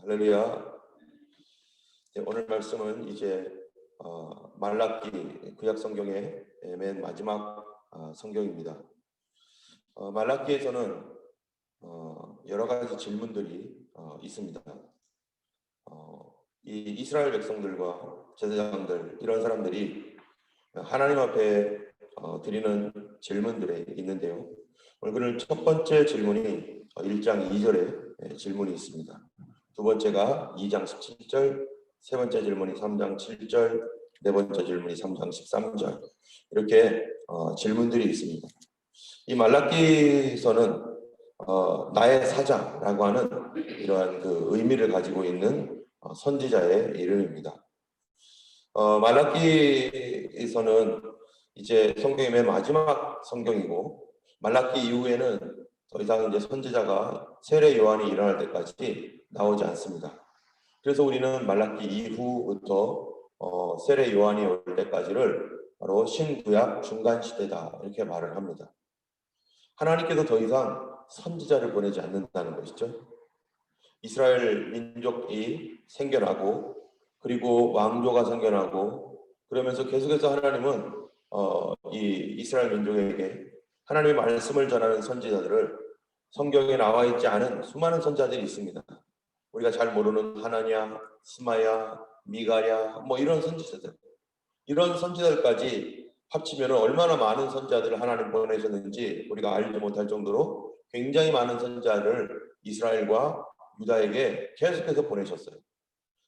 할렐루야. 오늘 말씀은 이제 말라기 구약 성경의 맨 마지막 성경입니다. 말라기에서는 여러 가지 질문들이 있습니다. 이 이스라엘 백성들과 제사장들 이런 사람들이 하나님 앞에 드리는 질문들이 있는데요. 오늘 첫 번째 질문이 1장 2절에 질문이 있습니다. 두 번째가 2장 17절, 세 번째 질문이 3장 7절, 네 번째 질문이 3장 13절 이렇게 질문들이 있습니다. 이 말라기서는 나의 사자라고 하는 이러한 그 의미를 가지고 있는 선지자의 이름입니다. 말라기에서는 이제 성경의 맨 마지막 성경이고 말라기 이후에는 더 이상 이제 선지자가 세례 요한이 일어날 때까지 나오지 않습니다. 그래서 우리는 말라기 이후부터 세례 요한이 올 때까지를 바로 신구약 중간 시대다 이렇게 말을 합니다. 하나님께서 더 이상 선지자를 보내지 않는다는 것이죠. 이스라엘 민족이 생겨나고 그리고 왕조가 생겨나고 그러면서 계속해서 하나님은 이 이스라엘 민족에게 하나님의 말씀을 전하는 선지자들을 성경에 나와 있지 않은 수많은 선지자들이 있습니다. 우리가 잘 모르는 하나냐, 스마야, 미가야 뭐 이런 선지자들, 이런 선지자들까지 합치면 얼마나 많은 선지자들을 하나님 보내셨는지 우리가 알지 못할 정도로 굉장히 많은 선지자를 이스라엘과 유다에게 계속해서 보내셨어요.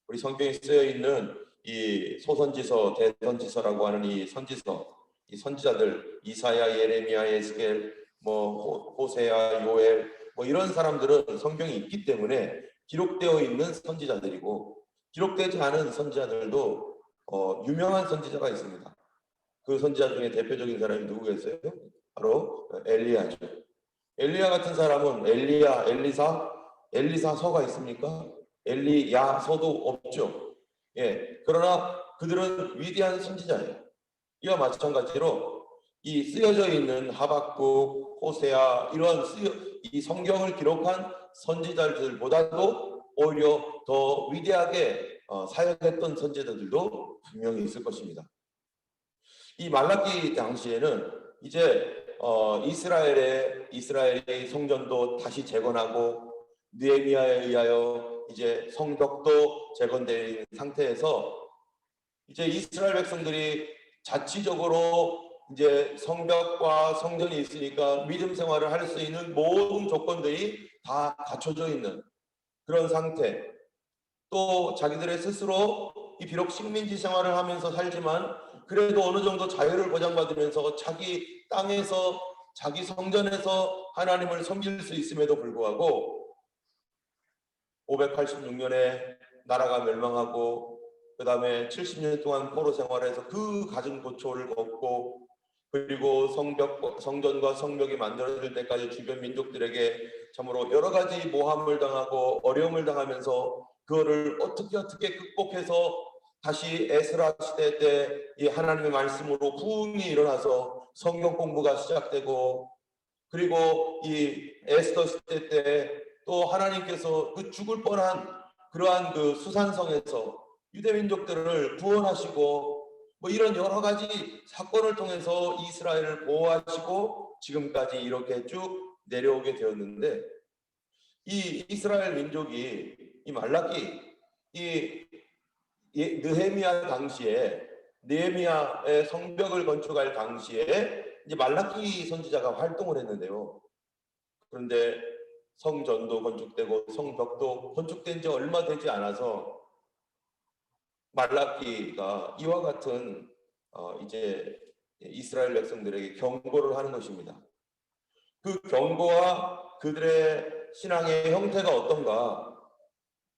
우리 성경에 쓰여 있는 이 소선지서, 대선지서라고 하는 이 선지서, 이 선지자들 이사야, 예레미야, 에스겔, 뭐 호세야, 요엘 뭐 이런 사람들은 성경이 있기 때문에 기록되어 있는 선지자들이고 기록되지 않은 선지자들도 유명한 선지자가 있습니다. 그 선지자 중에 대표적인 사람이 누구겠어요? 바로 엘리야죠. 엘리야 같은 사람은 엘리야, 엘리사서가 있습니까? 엘리야서도 없죠. 예, 그러나 그들은 위대한 선지자예요. 이와 마찬가지로 이 쓰여져 있는 하박국, 호세아 이런 이 성경을 기록한 선지자들보다도 오히려 더 위대하게 사역했던 선지자들도 분명히 있을 것입니다. 이 말라기 당시에는 이제 이스라엘의 성전도 다시 재건하고 느헤미야에 의하여 이제 성벽도 재건되어 있는 상태에서 이제 이스라엘 백성들이 자치적으로 이제 성벽과 성전이 있으니까 믿음 생활을 할 수 있는 모든 조건들이 다 갖춰져 있는 그런 상태. 또 자기들의 스스로 비록 식민지 생활을 하면서 살지만 그래도 어느 정도 자유를 보장받으면서 자기 땅에서 자기 성전에서 하나님을 섬길 수 있음에도 불구하고 586년에 나라가 멸망하고 그 다음에 70년 동안 포로 생활해서 그 갖은 고초를 겪고 그리고 성전과 성벽이 만들어질 때까지 주변 민족들에게 참으로 여러 가지 모함을 당하고 어려움을 당하면서 그거를 어떻게 극복해서 다시 에스라 시대 때 이 하나님의 말씀으로 부흥이 일어나서 성경 공부가 시작되고 그리고 이 에스더 시대 때 또 하나님께서 그 죽을 뻔한 그러한 그 수산성에서 유대 민족들을 구원하시고 뭐 이런 여러 가지 사건을 통해서 이스라엘을 보호하시고 지금까지 이렇게 쭉 내려오게 되었는데 이 이스라엘 민족이 이 말라기 이 느헤미야 당시에 느헤미야의 성벽을 건축할 당시에 이제 말라기 선지자가 활동을 했는데요. 그런데 성전도 건축되고 성벽도 건축된 지 얼마 되지 않아서 말라기가 이와 같은 이제 이스라엘 백성들에게 경고를 하는 것입니다. 그 경고와 그들의 신앙의 형태가 어떤가?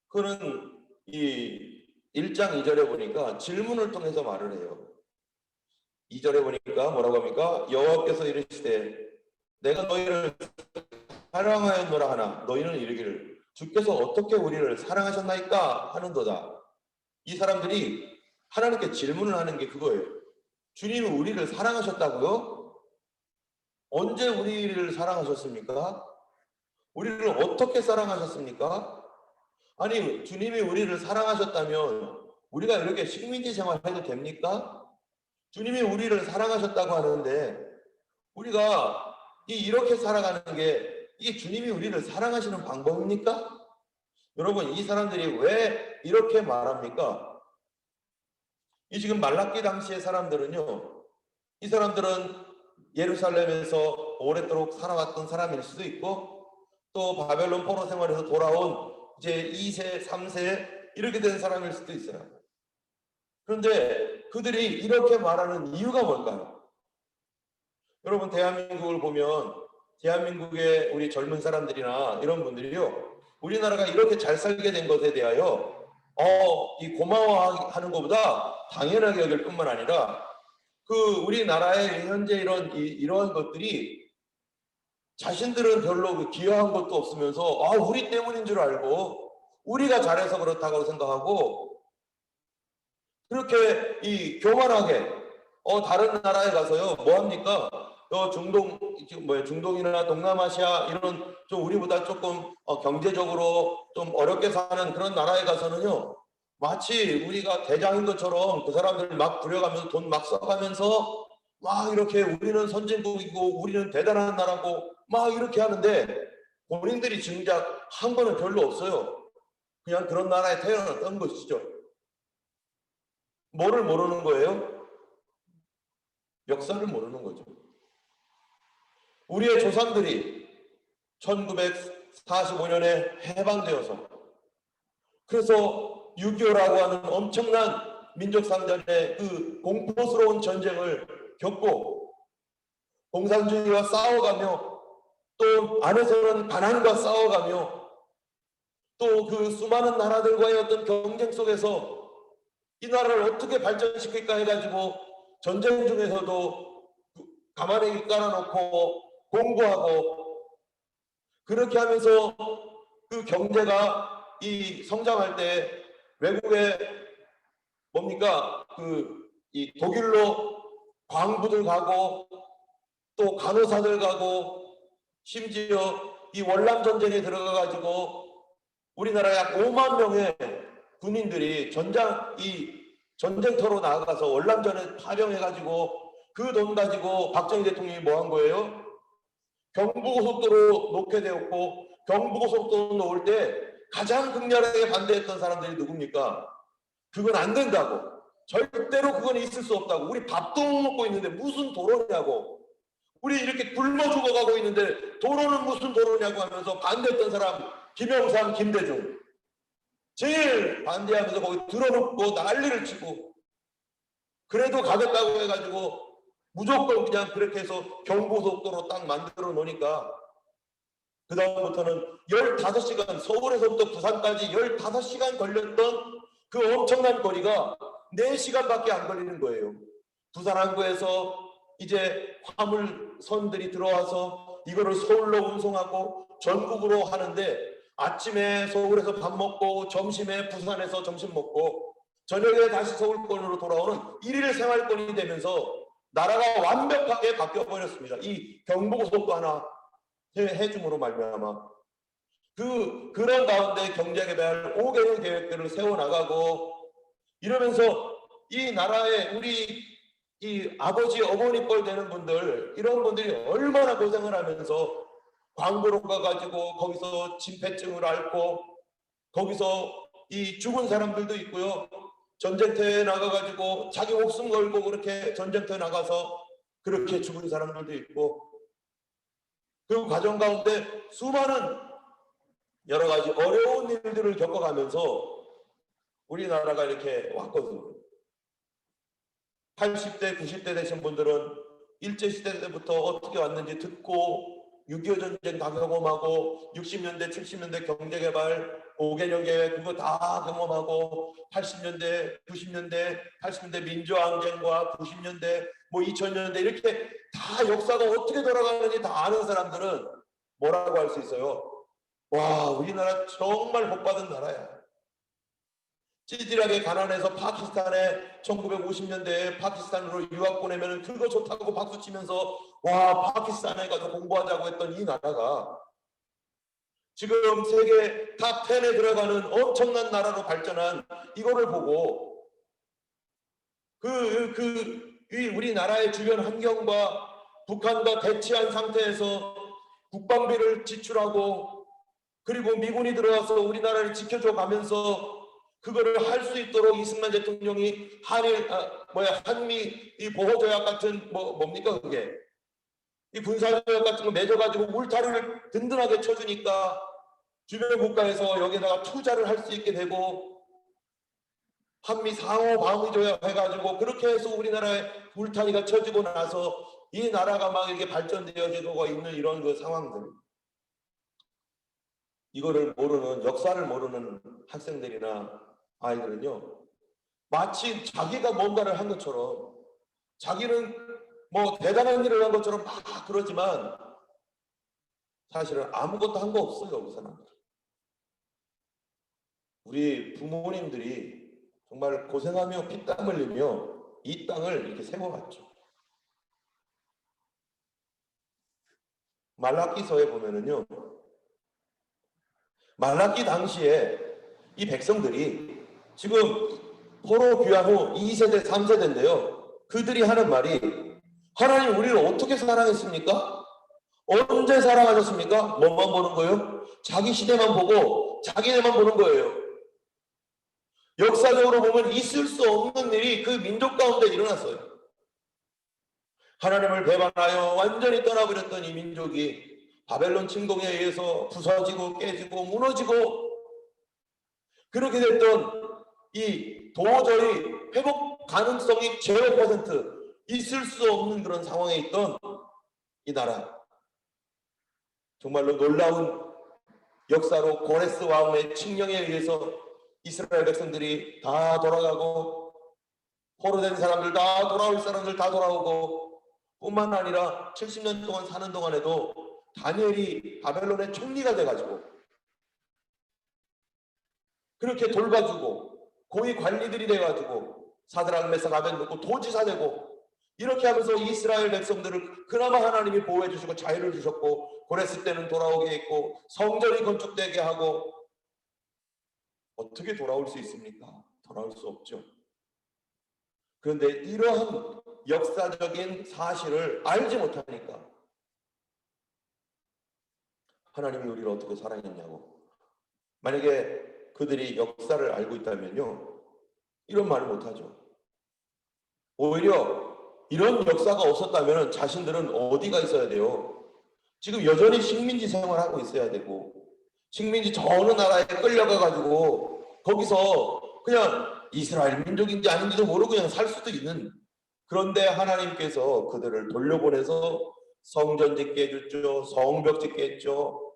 그는 이 1장 2절에 보니까 질문을 통해서 말을 해요. 2절에 보니까 뭐라고 합니까? 여호와께서 이르시되 내가 너희를 사랑하였노라 하나 너희는 이르기를 주께서 어떻게 우리를 사랑하셨나이까 하는도다. 이 사람들이 하나님께 질문을 하는 게 그거예요. 주님은 우리를 사랑하셨다고요? 언제 우리를 사랑하셨습니까? 우리를 어떻게 사랑하셨습니까? 아니, 주님이 우리를 사랑하셨다면 우리가 이렇게 식민지 생활해도 됩니까? 주님이 우리를 사랑하셨다고 하는데 우리가 이렇게 살아가는 게 이게 주님이 우리를 사랑하시는 방법입니까? 여러분, 이 사람들이 왜 이렇게 말합니까? 이 지금 말라기 당시의 사람들은요, 이 사람들은 예루살렘에서 오랫도록 살아왔던 사람일 수도 있고 또 바벨론 포로 생활에서 돌아온 이제 2세, 3세 이렇게 된 사람일 수도 있어요. 그런데 그들이 이렇게 말하는 이유가 뭘까요? 여러분, 대한민국을 보면 대한민국의 우리 젊은 사람들이나 이런 분들이요, 우리나라가 이렇게 잘 살게 된 것에 대하여 이 고마워하는 것보다 당연하게 여길 뿐만 아니라 그 우리나라의 현재 이러한 것들이 자신들은 별로 기여한 것도 없으면서 우리 때문인 줄 알고 우리가 잘해서 그렇다고 생각하고 그렇게 교만하게 다른 나라에 가서요 뭐 합니까? 중동이나 동남아시아 이런 좀 우리보다 조금 경제적으로 좀 어렵게 사는 그런 나라에 가서는요 마치 우리가 대장인 것처럼 그 사람들 막 부려가면서 돈 막 써가면서 막 이렇게 우리는 선진국이고 우리는 대단한 나라고 막 이렇게 하는데 본인들이 정작 한 거는 별로 없어요. 그냥 그런 나라에 태어났던 것이죠. 뭐를 모르는 거예요? 역사를 모르는 거죠. 우리의 조상들이 1945년에 해방되어서 그래서 6.25라고 하는 엄청난 민족상전의 그 공포스러운 전쟁을 겪고 공산주의와 싸워가며 또 안에서는 가난과 싸워가며 또 그 수많은 나라들과의 어떤 경쟁 속에서 이 나라를 어떻게 발전시킬까 해가지고 전쟁 중에서도 가만히 깔아놓고 공부하고 그렇게 하면서 그 경제가 성장할 때 외국에 뭡니까 이 독일로 광부들 가고 또 간호사들 가고 심지어 이 월남 전쟁에 들어가 가지고 우리나라 약 5만 명의 군인들이 전쟁터로 나아가서 월남전에 파병해 가지고 그 돈 가지고 박정희 대통령이 뭐 한 거예요? 경부고속도로 놓게 되었고 경부고속도로 놓을 때 가장 극렬하게 반대했던 사람들이 누굽니까? 그건 안 된다고. 절대로 그건 있을 수 없다고. 우리 밥도 못 먹고 있는데 무슨 도로냐고. 우리 이렇게 굶어 죽어가고 있는데 도로는 무슨 도로냐고 하면서 반대했던 사람 김영삼, 김대중. 제일 반대하면서 거기 들어놓고 난리를 치고 그래도 가겠다고 해가지고 무조건 그냥 그렇게 해서 경부고속도로 딱 만들어 놓으니까 그 다음부터는 15시간 서울에서부터 부산까지 15시간 걸렸던 그 엄청난 거리가 4시간밖에 안 걸리는 거예요. 부산 항구에서 이제 화물선들이 들어와서 이거를 서울로 운송하고 전국으로 하는데 아침에 서울에서 밥 먹고 점심에 부산에서 점심 먹고 저녁에 다시 서울권으로 돌아오는 일일 생활권이 되면서 나라가 완벽하게 바뀌어 버렸습니다. 이 경부고속도 하나 해줌으로 말미암아 그런 가운데 경제개발 5개년 계획들을 세워나가고 이러면서 이 나라에 우리 이 아버지 어머니 뻘 되는 분들 이런 분들이 얼마나 고생을 하면서 광고로 가가지고 거기서 진폐증을 앓고 거기서 이 죽은 사람들도 있고요. 전쟁터에 나가가지고 자기 목숨 걸고 그렇게 전쟁터에 나가서 그렇게 죽은 사람들도 있고 그 과정 가운데 수많은 여러 가지 어려운 일들을 겪어가면서 우리나라가 이렇게 왔거든요. 80대, 90대 되신 분들은 일제시대 때부터 어떻게 왔는지 듣고 6.25 전쟁 다 경험하고 60년대, 70년대 경제개발 5개년 계획 그거 다 경험하고 80년대, 90년대, 80년대 민주항쟁과 90년대, 2000년대 이렇게 다 역사가 어떻게 돌아가는지 다 아는 사람들은 뭐라고 할 수 있어요? 와, 우리나라 정말 복받은 나라야. 찌질하게 가난해서 파키스탄에 1950년대에 파키스탄으로 유학 보내면 그거 좋다고 박수치면서 와 파키스탄에 가서 공부하자고 했던 이 나라가 지금 세계 탑 10에 들어가는 엄청난 나라로 발전한 이거를 보고 우리나라의 주변 환경과 북한과 대치한 상태에서 국방비를 지출하고 그리고 미군이 들어와서 우리나라를 지켜줘 가면서 그거를 할 수 있도록 이승만 대통령이 한미 이 보호조약 같은 뭡니까 그게 이 군사조약 같은 거 맺어가지고 울타리를 든든하게 쳐주니까 주변 국가에서 여기다가 투자를 할 수 있게 되고 한미 상호 방위 조약 해가지고 그렇게 해서 우리나라의 울타리가 쳐지고 나서 이 나라가 막 이렇게 발전되어지고 있는 이런 그 상황들, 이거를 모르는, 역사를 모르는 학생들이나 아이들은요, 마치 자기가 뭔가를 한 것처럼, 자기는 뭐 대단한 일을 한 것처럼 막 그러지만 사실은 아무것도 한 거 없어요. 그 사람들. 우리 부모님들이 정말 고생하며 피땀 흘리며 이 땅을 이렇게 세워왔죠. 말라기서에 보면은요, 말라기 당시에 이 백성들이 지금 포로 귀환 후 2세대, 3세대인데요. 그들이 하는 말이 하나님 우리를 어떻게 사랑했습니까? 언제 사랑하셨습니까? 뭐만 보는 거예요? 자기 시대만 보고 자기네만 보는 거예요. 역사적으로 보면 있을 수 없는 일이 그 민족 가운데 일어났어요. 하나님을 배반하여 완전히 떠나버렸던 이 민족이 바벨론 침공에 의해서 부서지고 깨지고 무너지고 그렇게 됐던 이 도저히 회복 가능성이 0% 있을 수 없는 그런 상황에 있던 이 나라, 정말로 놀라운 역사로 고레스 왕의 칙령에 의해서 이스라엘 백성들이 다 돌아가고 포로된 사람들 다 돌아올 사람들 다 돌아오고 뿐만 아니라 70년 동안 사는 동안에도 다니엘이 바벨론의 총리가 돼가지고 그렇게 돌봐주고 고위 관리들이 돼가지고 사드락 메삭 아벤노고 도지사 되고 이렇게 하면서 이스라엘 백성들을 그나마 하나님이 보호해 주시고 자유를 주셨고 고레스 때는 돌아오게 했고 성전이 건축되게 하고 어떻게 돌아올 수 있습니까? 돌아올 수 없죠. 그런데 이러한 역사적인 사실을 알지 못하니까 하나님이 우리를 어떻게 사랑했냐고. 만약에 그들이 역사를 알고 있다면요, 이런 말을 못하죠. 오히려 이런 역사가 없었다면 자신들은 어디가 있어야 돼요? 지금 여전히 식민지 생활하고 있어야 되고 식민지 저 어느 나라에 끌려가가지고 거기서 그냥 이스라엘 민족인지 아닌지도 모르고 그냥 살 수도 있는, 그런데 하나님께서 그들을 돌려보내서 성전 짓게 해줬죠. 성벽 짓게 했죠.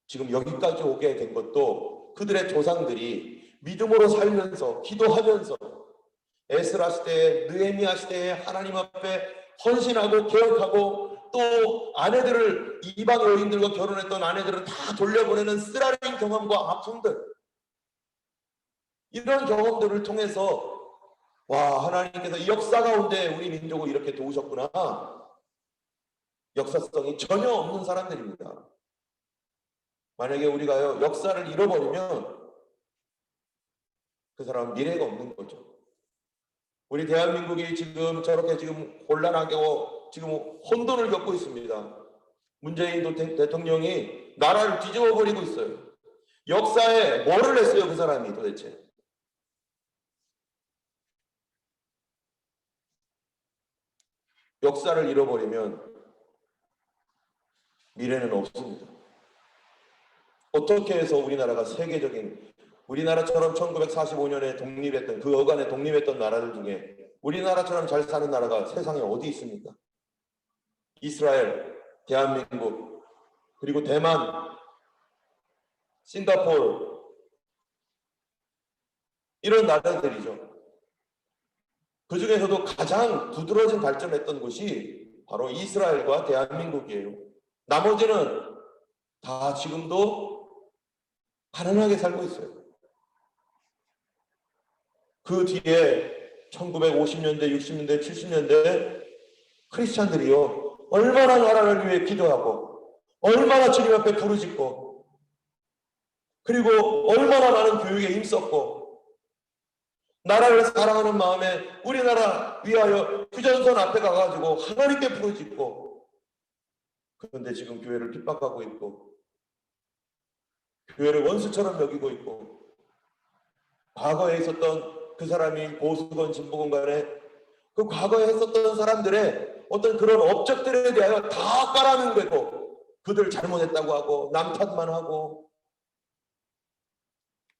지금 여기까지 오게 된 것도 그들의 조상들이 믿음으로 살면서 기도하면서 에스라 시대에 느헤미야 시대에 하나님 앞에 헌신하고 개혁하고 또 아내들을 이방 여인들과 결혼했던 아내들을 다 돌려보내는 쓰라린 경험과 아픔들, 이런 경험들을 통해서 와, 하나님께서 이 역사 가운데 우리 민족을 이렇게 도우셨구나. 역사성이 전혀 없는 사람들입니다. 만약에 우리가요 역사를 잃어버리면 그 사람은 미래가 없는 거죠. 우리 대한민국이 지금 저렇게 지금 곤란하고 지금 혼돈을 겪고 있습니다. 문재인 대통령이 나라를 뒤집어 버리고 있어요. 역사에 뭐를 했어요 그 사람이 도대체? 역사를 잃어버리면 미래는 없습니다. 어떻게 해서 우리나라가 세계적인, 우리나라처럼 1945년에 독립했던 그 어간에 독립했던 나라들 중에 우리나라처럼 잘 사는 나라가 세상에 어디 있습니까? 이스라엘, 대한민국, 그리고 대만, 싱가포르, 이런 나라들이죠. 그 중에서도 가장 두드러진 발전했던 곳이 바로 이스라엘과 대한민국이에요. 나머지는 다 지금도 가난하게 살고 있어요. 그 뒤에 1950년대, 60년대, 70년대 크리스찬들이요 얼마나 나라를 위해 기도하고 얼마나 주님 앞에 부르짖고, 그리고 얼마나 많은 교육에 힘썼고, 나라를 사랑하는 마음에 우리나라 위하여 휴전선 앞에 가가지고 하나님께 부르짖고, 그런데 지금 교회를 핍박하고 있고, 교회를 원수처럼 여기고 있고, 과거에 있었던 그 사람이 보수건 진보건 간에 그 과거에 했었던 사람들의 어떤 그런 업적들에 대하여 다 깔아뭉개고, 그들 잘못했다고 하고 남 탓만 하고,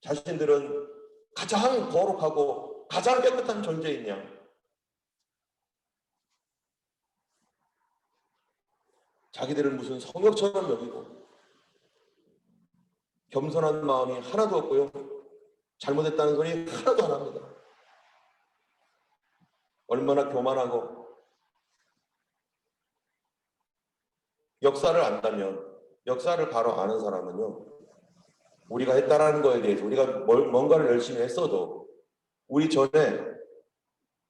자신들은 가장 거룩하고 가장 깨끗한 존재인 양, 자기들은 무슨 성역처럼 여기고, 겸손한 마음이 하나도 없고요, 잘못했다는 소리 하나도 안 합니다. 얼마나 교만하고, 역사를 안다면, 역사를 바로 아는 사람은요, 우리가 했다라는 거에 대해서 우리가 뭔가를 열심히 했어도 우리 전에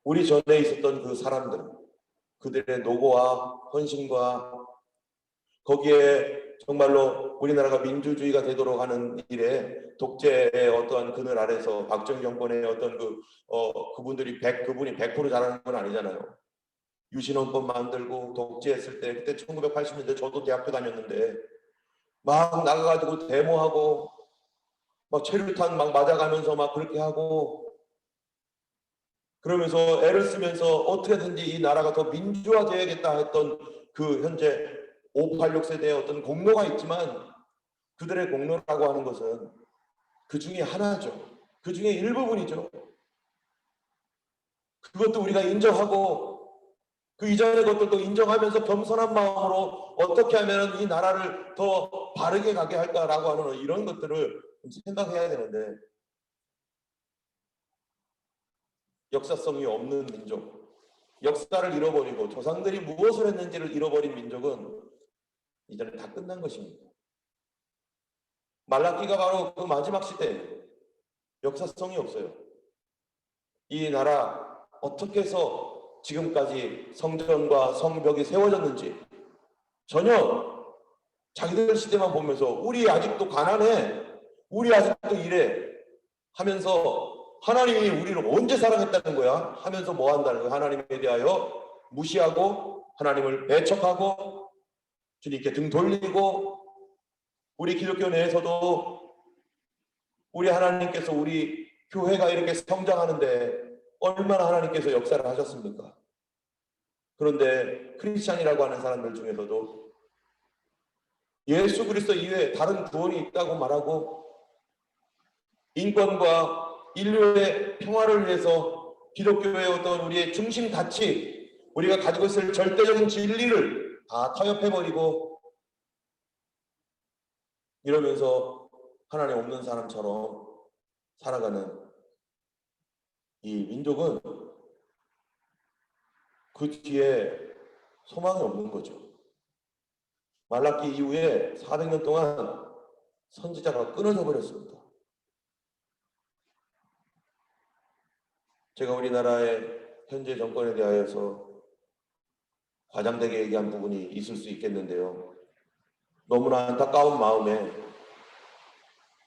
있었던 그 사람들, 그들의 노고와 헌신과 거기에 정말로 우리나라가 민주주의가 되도록 하는 일에 독재의 어떠한 그늘 아래서 박정희 정권의 어떤 그분이 100% 잘하는 건 아니잖아요. 유신헌법 만들고 독재했을 때, 그때 1980년대 저도 대학교 다녔는데 막 나가가지고 데모하고 막 체류탄 막 맞아가면서 막 그렇게 하고, 그러면서 애를 쓰면서 어떻게든지 이 나라가 더 민주화되어야겠다 했던 그 현재 586 세대의 어떤 공로가 있지만, 그들의 공로라고 하는 것은 그 중에 하나죠. 그 중에 일부분이죠. 그것도 우리가 인정하고 그 이전의 것들도 인정하면서 겸손한 마음으로 어떻게 하면 이 나라를 더 바르게 가게 할까라고 하는 이런 것들을 생각해야 되는데, 역사성이 없는 민족, 역사를 잃어버리고 조상들이 무엇을 했는지를 잃어버린 민족은 이제는 다 끝난 것입니다. 말라기가 바로 그 마지막 시대예요. 역사성이 없어요. 이 나라 어떻게 해서 지금까지 성전과 성벽이 세워졌는지 전혀 자기들 시대만 보면서 우리 아직도 가난해, 우리 아직도 이래 하면서 하나님이 우리를 언제 사랑했다는 거야 하면서 뭐 한다는 거야. 하나님에 대하여 무시하고 하나님을 배척하고 주님께 등 돌리고, 우리 기독교 내에서도 우리 하나님께서 우리 교회가 이렇게 성장하는데 얼마나 하나님께서 역사를 하셨습니까? 그런데 크리스찬이라고 하는 사람들 중에서도 예수 그리스도 이외에 다른 구원이 있다고 말하고, 인권과 인류의 평화를 위해서 기독교의 어떤 우리의 중심 가치, 우리가 가지고 있을 절대적인 진리를 다 타협해버리고 이러면서 하나님 없는 사람처럼 살아가는 이 민족은 그 뒤에 소망이 없는 거죠. 말라기 이후에 400년 동안 선지자가 끊어져 버렸습니다. 제가 우리나라의 현재 정권에 대하여서 과장되게 얘기한 부분이 있을 수 있겠는데요. 너무나 안타까운 마음에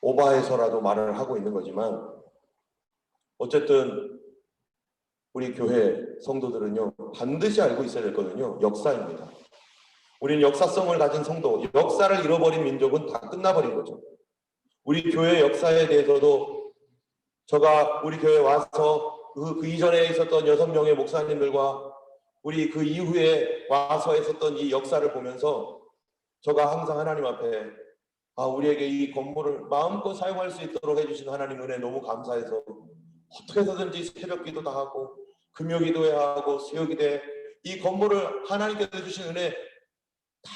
오바해서라도 말을 하고 있는 거지만, 어쨌든 우리 교회 성도들은요, 반드시 알고 있어야 되거든요. 역사입니다. 우리는 역사성을 가진 성도, 역사를 잃어버린 민족은 다 끝나버린 거죠. 우리 교회 역사에 대해서도 제가 우리 교회에 와서 그 이전에 있었던 6명의 목사님들과 우리 그 이후에 와서 있었던 이 역사를 보면서 제가 항상 하나님 앞에 우리에게 이 건물을 마음껏 사용할 수 있도록 해주신 하나님 은혜 너무 감사해서 어떻게 해서든지 새벽 기도 다 하고 금요 기도해야 하고 수요 기도해 이 건물을 하나님께서 주신 은혜 다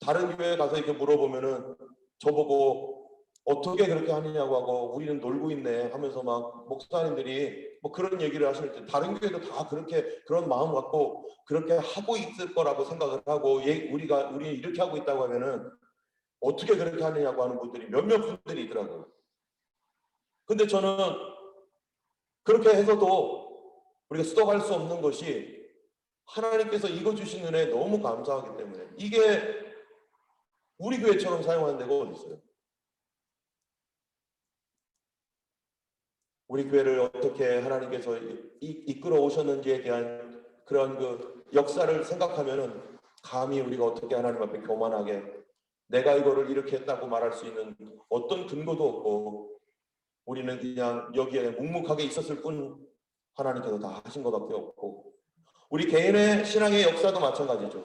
다른 교회에 가서 이렇게 물어보면은 저보고 어떻게 그렇게 하느냐고 하고 우리는 놀고 있네 하면서 막 목사님들이 뭐 그런 얘기를 하실 때 다른 교회도 다 그렇게 그런 마음 갖고 그렇게 하고 있을 거라고 생각을 하고 우리 이렇게 하고 있다고 하면은 어떻게 그렇게 하느냐고 하는 분들이 몇몇 분들이 있더라고요. 근데 저는 그렇게 해서도 우리가 수독할 수 없는 것이 하나님께서 이거 주신 은혜에 너무 감사하기 때문에 이게 우리 교회처럼 사용하는 데가 어디 있어요? 우리 교회를 어떻게 하나님께서 이끌어 오셨는지에 대한 그런 그 역사를 생각하면은 감히 우리가 어떻게 하나님 앞에 교만하게 내가 이거를 이렇게 했다고 말할 수 있는 어떤 근거도 없고, 우리는 그냥 여기에 묵묵하게 있었을 뿐 하나님께서 다 하신 것밖에 없고, 우리 개인의 신앙의 역사도 마찬가지죠.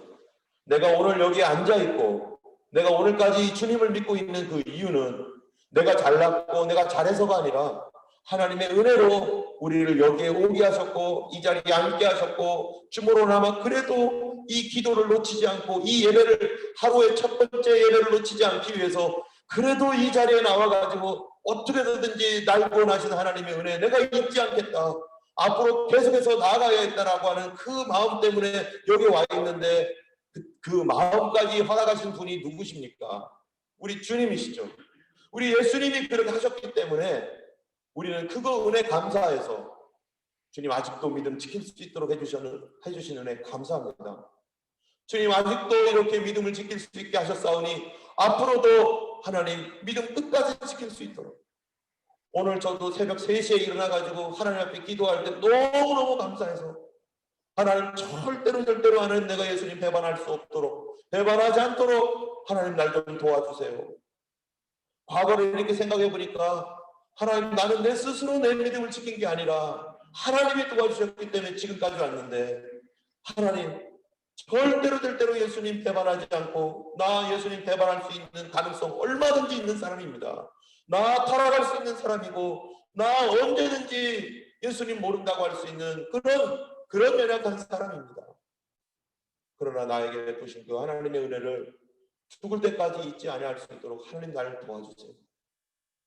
내가 오늘 여기에 앉아 있고 내가 오늘까지 주님을 믿고 있는 그 이유는 내가 잘났고 내가 잘해서가 아니라 하나님의 은혜로 우리를 여기에 오게 하셨고 이 자리에 앉게 하셨고, 주모로나마 그래도 이 기도를 놓치지 않고 이 예배를, 하루의 첫 번째 예배를 놓치지 않기 위해서 그래도 이 자리에 나와가지고 어떻게든지 날 구원하신 하나님의 은혜 내가 잊지 않겠다, 앞으로 계속해서 나아가야겠다라고 하는 그 마음 때문에 여기 와 있는데, 그 마음까지 허락하신 분이 누구십니까? 우리 주님이시죠. 우리 예수님이 그렇게 하셨기 때문에 우리는 그거 은혜 감사해서, 주님 아직도 믿음 지킬 수 있도록 해주신 은혜 감사합니다. 주님 아직도 이렇게 믿음을 지킬 수 있게 하셨사오니 앞으로도 하나님 믿음 끝까지 지킬 수 있도록, 오늘 저도 새벽 3시에 일어나가지고 하나님 앞에 기도할 때 너무너무 감사해서, 하나님 절대로 하나님 내가 예수님 배반할 수 없도록, 배반하지 않도록 하나님 날 좀 도와주세요. 과거를 이렇게 생각해 보니까 하나님, 나는 내 스스로 내 믿음을 지킨 게 아니라 하나님이 도와주셨기 때문에 지금까지 왔는데, 하나님 절대로 예수님 배반하지 않고, 나 예수님 배반할 수 있는 가능성 얼마든지 있는 사람입니다. 나 타락할 수 있는 사람이고, 나 언제든지 예수님 모른다고 할 수 있는 그런 연약한 사람입니다. 그러나 나에게 베푸신 그 하나님의 은혜를 죽을 때까지 잊지 아니할 수 있도록 하나님 나를 도와주세요.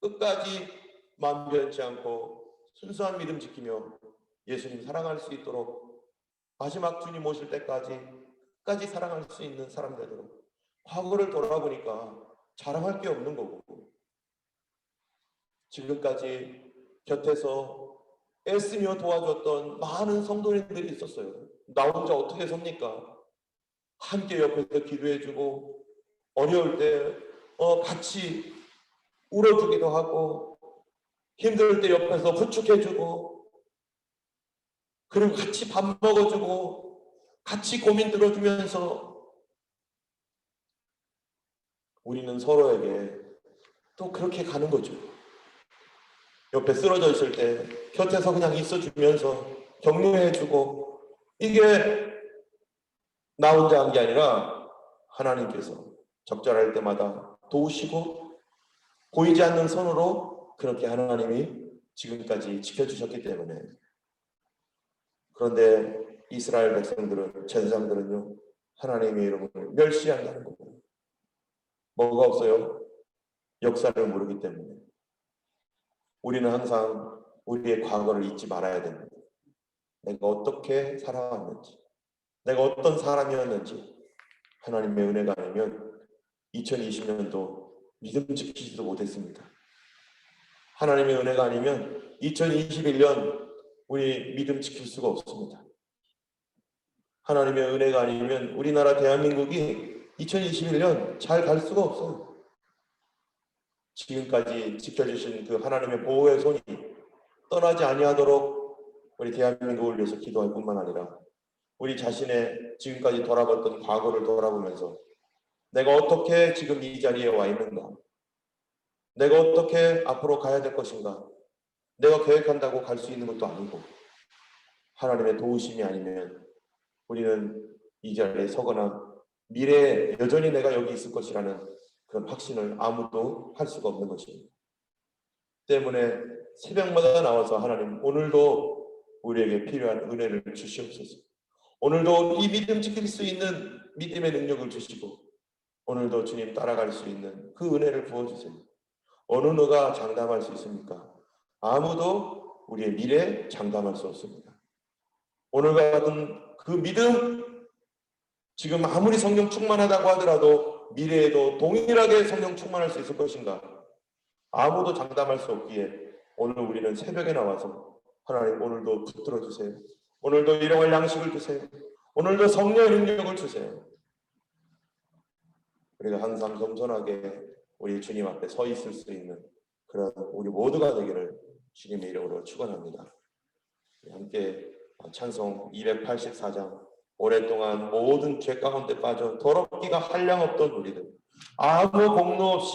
끝까지 마음 변치 않고 순수한 믿음 지키며 예수님 사랑할 수 있도록, 마지막 주님 오실 때까지 끝까지 사랑할 수 있는 사람 되도록. 과거를 돌아보니까 자랑할 게 없는 거고, 지금까지 곁에서 애쓰며 도와줬던 많은 성도님들이 있었어요. 나 혼자 어떻게 섭니까? 함께 옆에서 기도해주고, 어려울 때 같이 울어주기도 하고, 힘들 때 옆에서 부축해주고, 그리고 같이 밥 먹어주고, 같이 고민 들어주면서 우리는 서로에게 또 그렇게 가는 거죠. 옆에 쓰러져 있을 때 곁에서 그냥 있어주면서 격려해주고, 이게 나 혼자 한 게 아니라 하나님께서 적절할 때마다 도우시고 보이지 않는 손으로 그렇게 하나님이 지금까지 지켜주셨기 때문에. 그런데 이스라엘 백성들은, 제사장들은요, 하나님의 이름을 멸시한다는 거고, 뭐가 없어요? 역사를 모르기 때문에. 우리는 항상 우리의 과거를 잊지 말아야 됩니다. 내가 어떻게 살아왔는지, 내가 어떤 사람이었는지. 하나님의 은혜가 아니면 2020년도 믿음 지키지도 못했습니다. 하나님의 은혜가 아니면 2021년 우리 믿음 지킬 수가 없습니다. 하나님의 은혜가 아니면 우리나라 대한민국이 2021년 잘 갈 수가 없어요. 지금까지 지켜주신 그 하나님의 보호의 손이 떠나지 아니하도록 우리 대한민국을 위해서 기도할 뿐만 아니라 우리 자신의 지금까지 돌아봤던 과거를 돌아보면서 내가 어떻게 지금 이 자리에 와 있는가, 내가 어떻게 앞으로 가야 될 것인가. 내가 계획한다고 갈 수 있는 것도 아니고, 하나님의 도우심이 아니면 우리는 이 자리에 서거나 미래에 여전히 내가 여기 있을 것이라는 그런 확신을 아무도 할 수가 없는 것입니다. 때문에 새벽마다 나와서 하나님, 오늘도 우리에게 필요한 은혜를 주시옵소서. 오늘도 이 믿음 지킬 수 있는 믿음의 능력을 주시고, 오늘도 주님 따라갈 수 있는 그 은혜를 부어주세요. 어느 누가 장담할 수 있습니까? 아무도 우리의 미래에 장담할 수 없습니다. 오늘과 같은 그 믿음, 지금 아무리 성령 충만하다고 하더라도 미래에도 동일하게 성령 충만할 수 있을 것인가? 아무도 장담할 수 없기에 오늘 우리는 새벽에 나와서 하나님, 오늘도 붙들어 주세요. 오늘도 일용할 양식을 주세요. 오늘도 성령의 능력을 주세요. 우리가 항상 겸손하게 우리 주님 앞에 서 있을 수 있는 그런 우리 모두가 되기를 주님의 이름으로 축원합니다. 함께 찬송 284장 오랫동안 모든 죄 가운데 빠져 더럽기가 한량없던 우리들 아무 공로 없이